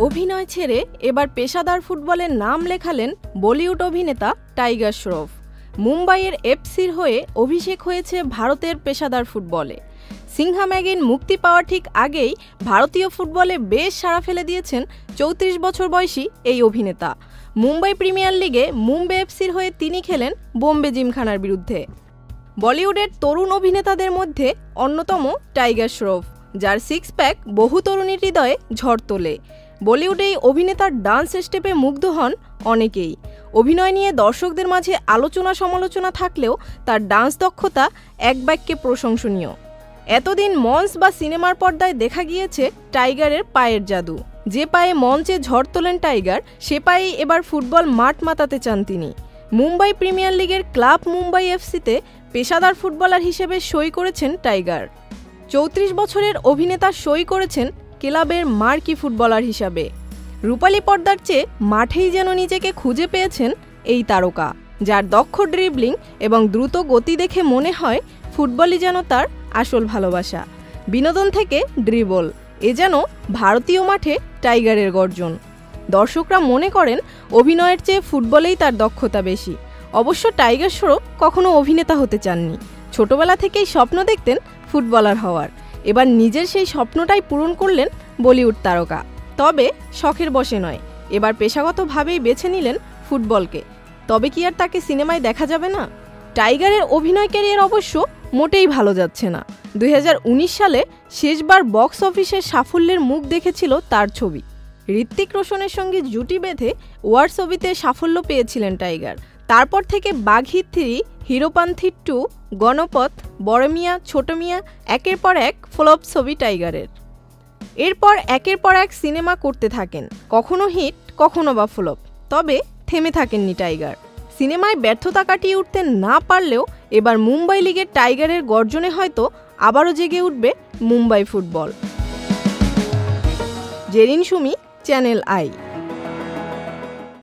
অভিনয় ছেড়ে এবার পেশাদার ফুটবলের নাম লেখালেন বলিউড অভিনেতা টাইগার শ্রফ। মুম্বাইয়ের এফসির হয়ে অভিষেক হয়েছে ভারতের পেশাদার ফুটবলে। সিংহাম অ্যাগেইন মুক্তি পাওয়ার ঠিক আগেই ভারতীয় ফুটবলে বেশ সাড়া ফেলে দিয়েছেন ৩৪ বছর বয়সী এই অভিনেতা। মুম্বাই প্রিমিয়ার লিগে মুম্বাই এফসির হয়ে তিনি খেলেন বোম্বে জিমখানার বিরুদ্ধে। বলিউডের তরুণ অভিনেতাদের মধ্যে অন্যতম টাইগার শ্রফ, যার সিক্স প্যাক বহু তরুণীর হৃদয়ে ঝড় তোলে। বলিউডে এই অভিনেতার ডান্স স্টেপে মুগ্ধ হন অনেকেই। অভিনয় নিয়ে দর্শকদের মাঝে আলোচনা সমালোচনা থাকলেও তার ডান্স দক্ষতা এক বাক্যে প্রশংসনীয়। এতদিন মঞ্চ বা সিনেমার পর্দায় দেখা গিয়েছে টাইগারের পায়ের জাদু। যে পায়ে মঞ্চে ঝড় তোলেন টাইগার, সে পায়েই এবার ফুটবল মাঠ মাতাতে চান তিনি। মুম্বাই প্রিমিয়ার লিগের ক্লাব মুম্বাই এফসিতে পেশাদার ফুটবলার হিসেবে সই করেছেন টাইগার। ৩৪ বছরের অভিনেতা সই করেছেন ক্লাবের মার্কি ফুটবলার হিসাবে। রূপালী পর্দার চেয়ে মাঠেই যেন নিজেকে খুঁজে পেয়েছেন এই তারকা, যার দক্ষ ড্রিবলিং এবং দ্রুত গতি দেখে মনে হয় ফুটবলই যেন তার আসল ভালোবাসা। বিনোদন থেকে ড্রিবল, এ যেন ভারতীয় মাঠে টাইগারের গর্জন। দর্শকরা মনে করেন অভিনয়ের চেয়ে ফুটবলেই তার দক্ষতা বেশি। অবশ্য টাইগার শ্রফ কখনো অভিনেতা হতে চাননি। ছোটবেলা থেকেই স্বপ্ন দেখতেন ফুটবলার হওয়ার। এবার নিজের সেই স্বপ্নটাই পূরণ করলেন বলিউড তারকা। তবে শখের বশে নয়, এবার পেশাগতভাবেই বেছে নিলেন ফুটবলকে। তবে কি আর তাকে সিনেমায় দেখা যাবে না? টাইগারের অভিনয় ক্যারিয়ার অবশ্য মোটেই ভালো যাচ্ছে না। ২০১৯ সালে শেষবার বক্স অফিসের সাফল্যের মুখ দেখেছিল তার ছবি। ঋত্বিক রোশনের সঙ্গে জুটি বেঁধে ওয়ার ছবিতে সাফল্য পেয়েছিলেন টাইগার। তারপর থেকে বাঘী 3, হিরোপান্থী 2, গণপথ, বড় মিয়া, ছোট মিয়া একের পর এক ফ্লপ ছবি টাইগারের। এরপর একের পর এক সিনেমা করতে থাকেন, কখনো হিট কখনো বা ফ্লপ। তবে থেমে থাকেননি টাইগার। সিনেমায় ব্যর্থতা কাটিয়ে উঠতে না পারলেও এবার মুম্বাই লিগের টাইগারের গর্জনে হয়তো আবারও জেগে উঠবে Mumbai football. Zerin Sumi, channel I.